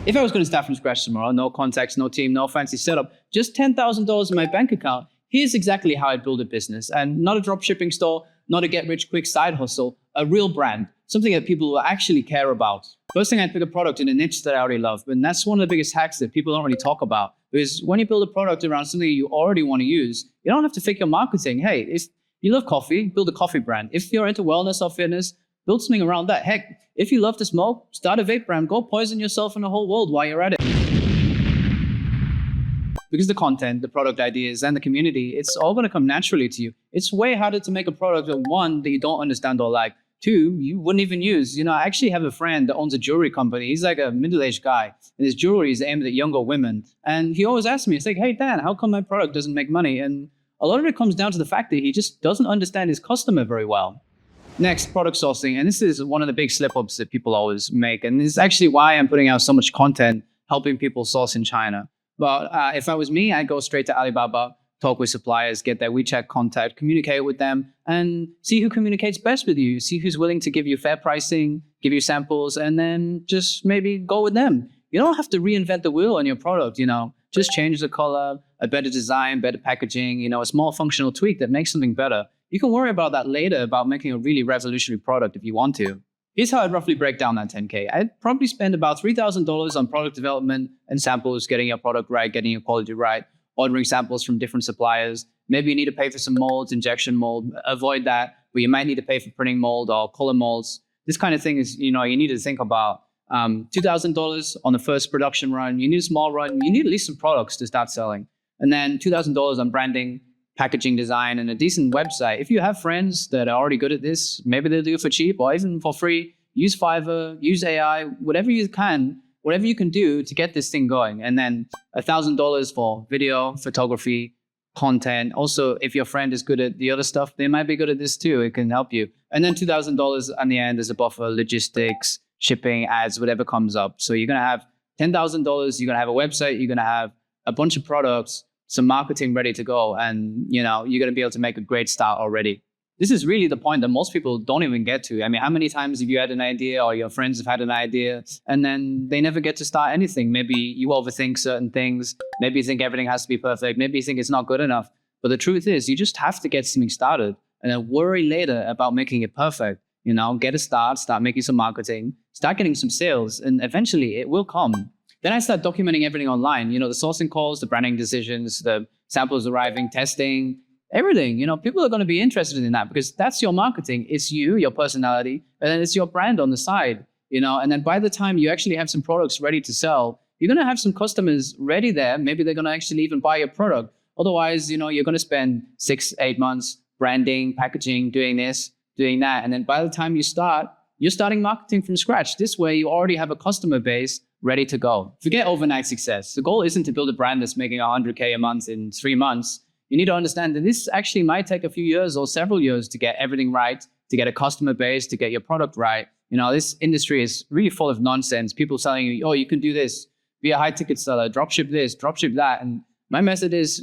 If I was going to start from scratch tomorrow, no contacts, no team, no fancy setup, just $10,000 in my bank account, here's exactly how I'd build a business. And not a drop shipping store, not a get-rich-quick side hustle, a real brand, something that people will actually care about. First thing, I'd pick a product in a niche that I already love. And that's one of the biggest hacks that people don't really talk about. Because when you build a product around something you already want to use, you don't have to fake your marketing. Hey, if you love coffee, build a coffee brand. If you're into wellness or fitness, build something around that. Heck, if you love to smoke, start a vape brand. Go poison yourself and the whole world while you're at it. Because the content, the product ideas, and the community, it's all going to come naturally to you. It's way harder to make a product that, one, that you don't understand or like. Two, you wouldn't even use. I actually have a friend that owns a jewelry company. He's like a middle-aged guy, and his jewelry is aimed at younger women. And he always asks me, it's like, hey, Dan, how come my product doesn't make money? And a lot of it comes down to the fact that he just doesn't understand his customer very well. Next, product sourcing. And this is one of the big slip-ups that people always make. And this is actually why I'm putting out so much content helping people source in China. But if I was me, I'd go straight to Alibaba, talk with suppliers, get their WeChat contact, communicate with them, and see who communicates best with you. See who's willing to give you fair pricing, give you samples, and then just maybe go with them. You don't have to reinvent the wheel on your product, Just change the color, a better design, better packaging, a small functional tweak that makes something better. You can worry about that later, about making a really revolutionary product if you want to. Here's how I'd roughly break down that 10K. I'd probably spend about $3,000 on product development and samples, getting your product right, getting your quality right, ordering samples from different suppliers. Maybe you need to pay for some molds, injection mold. Avoid that, but you might need to pay for printing mold or color molds. This kind of thing is, you need to think about $2,000 on the first production run. You need a small run. You need at least some products to start selling. And then $2,000 on branding, packaging design, and a decent website. If you have friends that are already good at this, maybe they'll do it for cheap or even for free. Use Fiverr, use AI, whatever you can do to get this thing going. And then $1,000 for video, photography, content. Also, if your friend is good at the other stuff, they might be good at this too. It can help you. And then $2,000 on the end as a buffer, logistics, shipping, ads, whatever comes up. So you're going to have $10,000. You're going to have a website. You're going to have a bunch of products, some marketing ready to go. And, you're going to be able to make a great start already. This is really the point that most people don't even get to. I mean, how many times have you had an idea or your friends have had an idea and then they never get to start anything? Maybe you overthink certain things. Maybe you think everything has to be perfect. Maybe you think it's not good enough. But the truth is, you just have to get something started and then worry later about making it perfect. Get a start making some marketing, start getting some sales, and eventually it will come. Then I start documenting everything online, the sourcing calls, the branding decisions, the samples arriving, testing, everything. People are going to be interested in that because that's your marketing. It's you, your personality, and then it's your brand on the side, and then by the time you actually have some products ready to sell, you're going to have some customers ready there. Maybe they're going to actually even buy your product. Otherwise, you're going to spend 6-8 months branding, packaging, doing this, doing that. And then by the time you start, you're starting marketing from scratch. This way, you already have a customer base ready to go. Forget overnight success. The goal isn't to build a brand that's making $100K a month in 3 months. You need to understand that this actually might take a few years or several years to get everything right, to get a customer base, to get your product right. This industry is really full of nonsense. People telling you, oh, you can do this, be a high ticket seller, dropship this, dropship that. And my method is,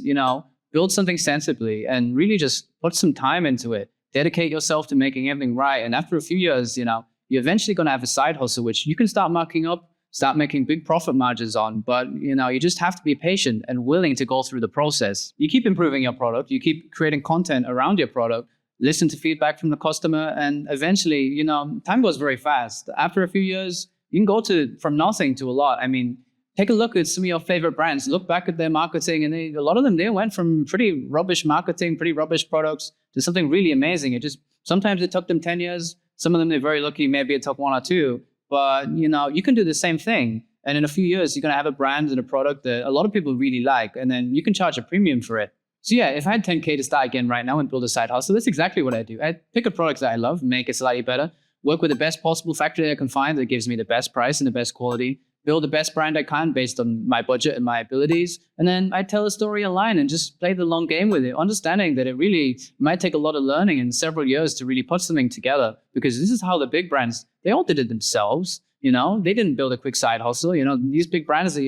build something sensibly and really just put some time into it. Dedicate yourself to making everything right. And after a few years, you're eventually going to have a side hustle, which you can start marking up, start making big profit margins on. But, you just have to be patient and willing to go through the process. You keep improving your product. You keep creating content around your product, listen to feedback from the customer. And eventually, time goes very fast. After a few years, you can go from nothing to a lot. I mean, take a look at some of your favorite brands. Look back at their marketing, and a lot of them, they went from pretty rubbish marketing, pretty rubbish products to something really amazing. Sometimes it took them 10 years. Some of them, they're very lucky. Maybe it took 1 or 2. But, you can do the same thing. And in a few years, you're going to have a brand and a product that a lot of people really like. And then you can charge a premium for it. So yeah, if I had 10K to start again right now and build a side hustle, that's exactly what I do. I pick a product that I love, make it slightly better, work with the best possible factory I can find that gives me the best price and the best quality, build the best brand I can based on my budget and my abilities. And then I tell a story online and just play the long game with it, understanding that it really might take a lot of learning and several years to really put something together, because this is how the big brands, they all did it themselves. They didn't build a quick side hustle. These big brands that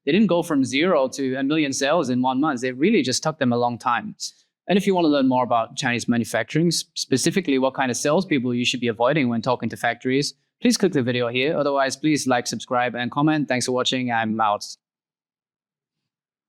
they didn't go from 0 to 1 million sales in 1 month. It really just took them a long time. And if you want to learn more about Chinese manufacturing, specifically what kind of salespeople you should be avoiding when talking to factories, please click the video here. Otherwise, please like, subscribe, and comment. Thanks for watching. I'm out.